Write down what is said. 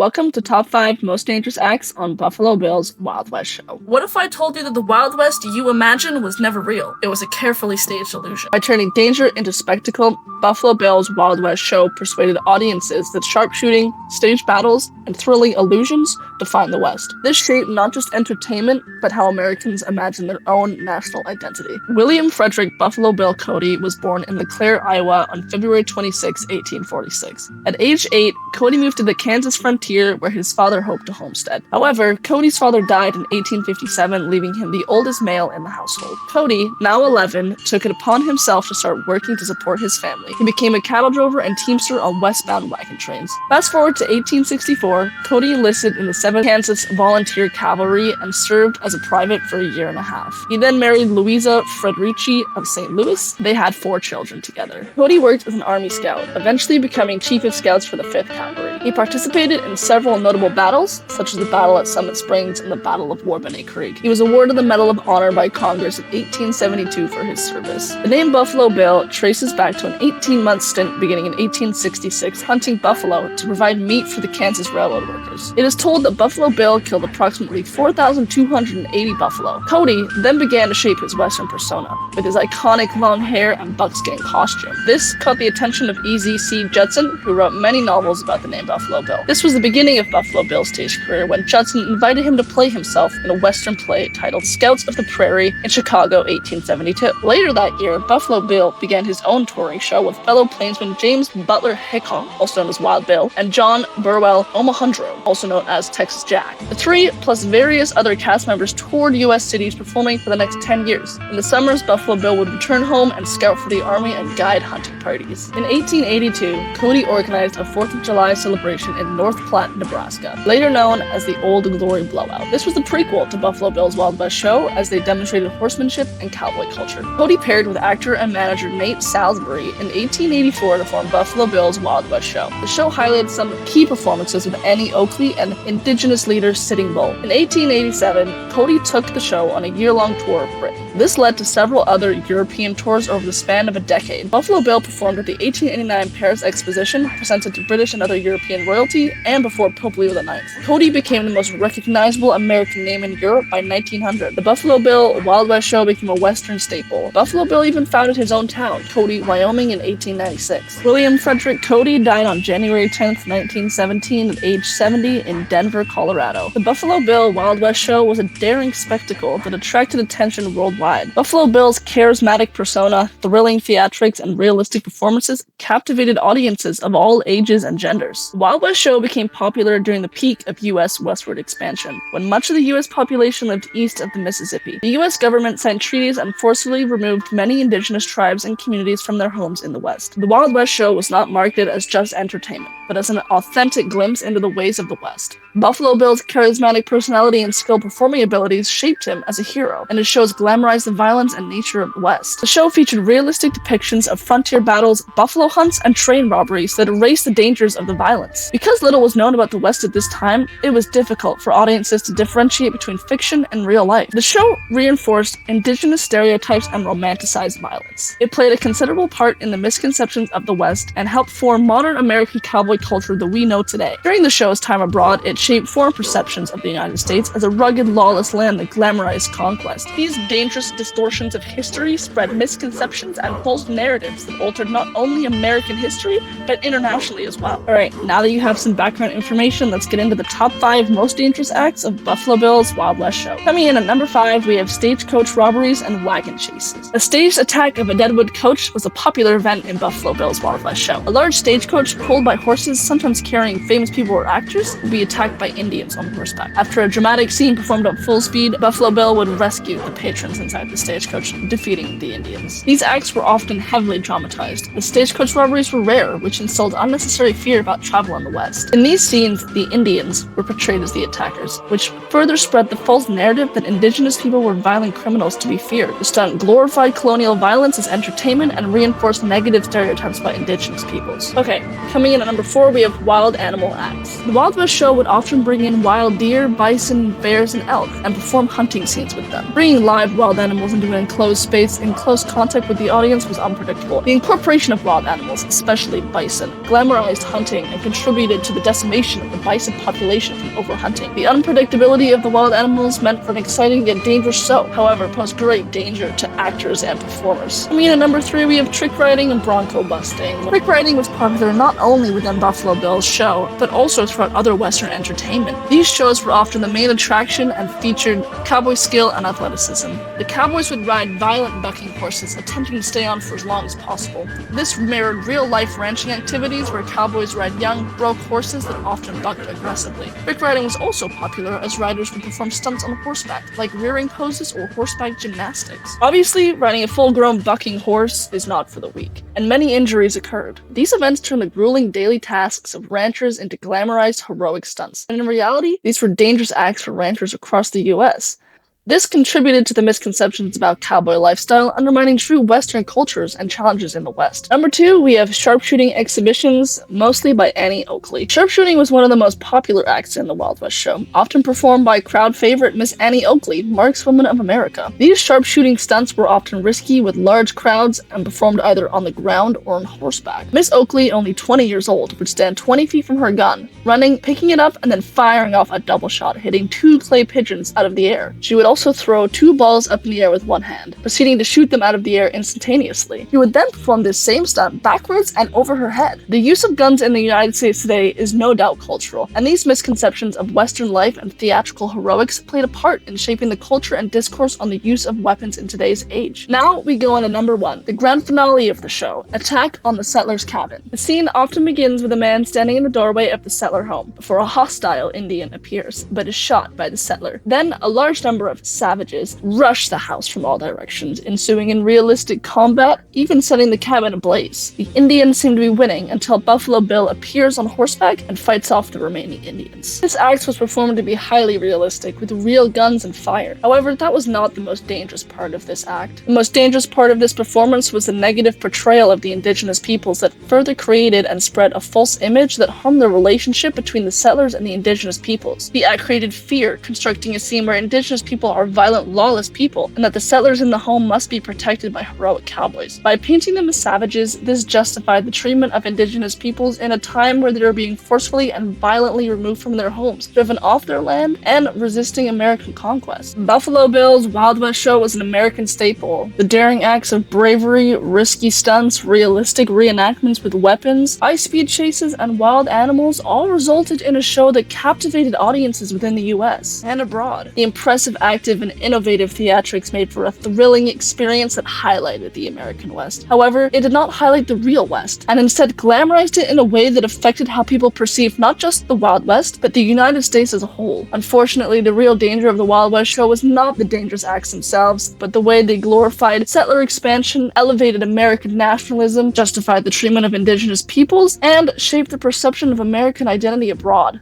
Welcome to Top 5 Most Dangerous Acts on Buffalo Bill's Wild West Show. What if I told you that the Wild West you imagine was never real? It was a carefully staged illusion. By turning danger into spectacle, Buffalo Bill's Wild West Show persuaded audiences that sharpshooting, staged battles, and thrilling illusions define the West. This shaped not just entertainment, but how Americans imagine their own national identity. William Frederick Buffalo Bill Cody was born in LeClaire, Iowa on February 26, 1846. At age 8, Cody moved to the Kansas frontier where his father hoped to homestead. However, Cody's father died in 1857, leaving him the oldest male in the household. Cody, now 11, took it upon himself to start working to support his family. He became a cattle drover and teamster on westbound wagon trains. Fast forward to 1864, Cody enlisted in the 7th Kansas Volunteer Cavalry and served as a private for a year and a half. He then married Louisa Frederici of St. Louis. They had 4 children together. Cody worked as an Army Scout, eventually becoming Chief of Scouts for the 5th Cavalry. He participated in several notable battles, such as the Battle at Summit Springs and the Battle of Warbonnais Creek. He was awarded the Medal of Honor by Congress in 1872 for his service. The name Buffalo Bill traces back to an 18-month stint beginning in 1866 hunting buffalo to provide meat for the Kansas Railroad workers. It is told that Buffalo Bill killed approximately 4,280 buffalo. Cody then began to shape his Western persona with his iconic long hair and buckskin costume. This caught the attention of E.Z.C. Judson, who wrote many novels about the name Buffalo Bill. This was the beginning of Buffalo Bill's stage career when Judson invited him to play himself in a Western play titled Scouts of the Prairie in Chicago, 1872. Later that year, Buffalo Bill began his own touring show with fellow plainsman James Butler Hickok, also known as Wild Bill, and John Burwell Omohundro, also known as Texas Jack. The three, plus various other cast members, toured U.S. cities performing for the next 10 years. In the summers, Buffalo Bill would return home and scout for the Army and guide hunting parties. In 1882, Cody organized a 4th of July celebration in North Platte, Nebraska, later known as the Old Glory Blowout. This was the prequel to Buffalo Bill's Wild West Show, as they demonstrated horsemanship and cowboy culture. Cody paired with actor and manager Nate Salisbury in 1884 to form Buffalo Bill's Wild West Show. The show highlighted some key performances with Annie Oakley and Indigenous leader Sitting Bull. In 1887, Cody took the show on a year-long tour of Britain. This led to several other European tours over the span of a decade. Buffalo Bill performed at the 1889 Paris Exposition, presented to British and other European royalty, and before Pope Leo IX. Cody became the most recognizable American name in Europe by 1900. The Buffalo Bill Wild West Show became a Western staple. Buffalo Bill even founded his own town, Cody, Wyoming, in 1896. William Frederick Cody died on January 10th, 1917, at age 70 in Denver, Colorado. The Buffalo Bill Wild West Show was a daring spectacle that attracted attention worldwide. Buffalo Bill's charismatic persona, thrilling theatrics, and realistic performances captivated audiences of all ages and genders. The Wild West Show became popular during the peak of U.S. westward expansion, when much of the U.S. population lived east of the Mississippi. The U.S. government signed treaties and forcibly removed many indigenous tribes and communities from their homes in the West. The Wild West Show was not marketed as just entertainment, but as an authentic glimpse into the ways of the West. Buffalo Bill's charismatic personality and skilled performing abilities shaped him as a hero, and his shows glamorized the violence and nature of the West. The show featured realistic depictions of frontier battles, buffalo hunts, and train robberies that erased the dangers of the violence. Because little was known about the West at this time, it was difficult for audiences to differentiate between fiction and real life. The show reinforced indigenous stereotypes and romanticized violence. It played a considerable part in the misconceptions of the West and helped form modern American cowboy culture that we know today. During the show's time abroad, it shaped foreign perceptions of the United States as a rugged, lawless land that glamorized conquest. These dangerous distortions of history spread misconceptions and false narratives that altered not only American history, but internationally as well. Alright, now that you have some background information, let's get into the top 5 most dangerous acts of Buffalo Bill's Wild West Show. Coming in at number 5, we have stagecoach robberies and wagon chases. A staged attack of a Deadwood coach was a popular event in Buffalo Bill's Wild West Show. A large stagecoach pulled by horses, sometimes carrying famous people or actors, would be attacked by Indians on horseback. After a dramatic scene performed at full speed, Buffalo Bill would rescue the patrons inside the stagecoach, defeating the Indians. These acts were often heavily dramatized. The stagecoach robberies were rare, which instilled unnecessary fear about travel in the West. In these scenes, the Indians were portrayed as the attackers, which further spread the false narrative that indigenous people were violent criminals to be feared. The stunt glorified colonial violence as entertainment and reinforced negative stereotypes by indigenous peoples. Okay, coming in at number 4, we have wild animal acts. The Wild West Show would often bring in wild deer, bison, bears, and elk, and perform hunting scenes with them. Bringing live wild animals into an enclosed space in close contact with the audience was unpredictable. The incorporation of wild animals, especially bison, glamorized hunting and contributed to the decimation of the bison population from overhunting. The unpredictability of the wild animals meant for an exciting yet dangerous show, however, posed great danger to actors and performers. At number 3, we have trick riding and bronco busting. Trick riding was popular not only within Buffalo Bill's show, but also throughout other Western entertainment. These shows were often the main attraction and featured cowboy skill and athleticism. The cowboys would ride violent bucking horses, attempting to stay on for as long as possible. This mirrored real-life ranching activities where cowboys ride young, broke horses that often bucked aggressively. Trick riding was also popular as riders would perform stunts on horseback, like rearing poses or horseback gymnastics. Obviously, riding a full-grown bucking horse is not for the weak, and many injuries occurred. These events turned the grueling daily tasks of ranchers into glamorized heroic stunts, and in reality, these were dangerous acts for ranchers across the US. This contributed to the misconceptions about cowboy lifestyle, undermining true Western cultures and challenges in the West. Number 2, we have sharpshooting exhibitions, mostly by Annie Oakley. Sharpshooting was one of the most popular acts in the Wild West show, often performed by crowd favorite Miss Annie Oakley, Markswoman of America. These sharpshooting stunts were often risky with large crowds and performed either on the ground or on horseback. Miss Oakley, only 20 years old, would stand 20 feet from her gun, running, picking it up, and then firing off a double shot, hitting 2 clay pigeons out of the air. She would also throw 2 balls up in the air with one hand, proceeding to shoot them out of the air instantaneously. She would then perform this same stunt backwards and over her head. The use of guns in the United States today is no doubt cultural, and these misconceptions of Western life and theatrical heroics played a part in shaping the culture and discourse on the use of weapons in today's age. Now we go on to number 1, the grand finale of the show, Attack on the Settler's Cabin. The scene often begins with a man standing in the doorway of the settler home before a hostile Indian appears, but is shot by the settler. Then a large number of savages rush the house from all directions, ensuing in realistic combat, even setting the cabin ablaze. The Indians seem to be winning until Buffalo Bill appears on horseback and fights off the remaining Indians. This act was performed to be highly realistic, with real guns and fire. However, that was not the most dangerous part of this act. The most dangerous part of this performance was the negative portrayal of the Indigenous peoples that further created and spread a false image that harmed the relationship between the settlers and the Indigenous peoples. The act created fear, constructing a scene where Indigenous people are violent, lawless people, and that the settlers in the home must be protected by heroic cowboys. By painting them as savages, this justified the treatment of Indigenous peoples in a time where they were being forcefully and violently removed from their homes, driven off their land, and resisting American conquest. Buffalo Bill's Wild West show was an American staple. The daring acts of bravery, risky stunts, realistic reenactments with weapons, high-speed chases, and wild animals all resulted in a show that captivated audiences within the US and abroad. The impressive, active, and innovative theatrics made for a thrilling experience that highlighted the American West. However, it did not highlight the real West, and instead glamorized it in a way that affected how people perceived not just the Wild West, but the United States as a whole. Unfortunately, the real danger of the Wild West show was not the dangerous acts themselves, but the way they glorified settler expansion, elevated American nationalism, justified the treatment of Indigenous peoples, and shaped the perception of American identity abroad.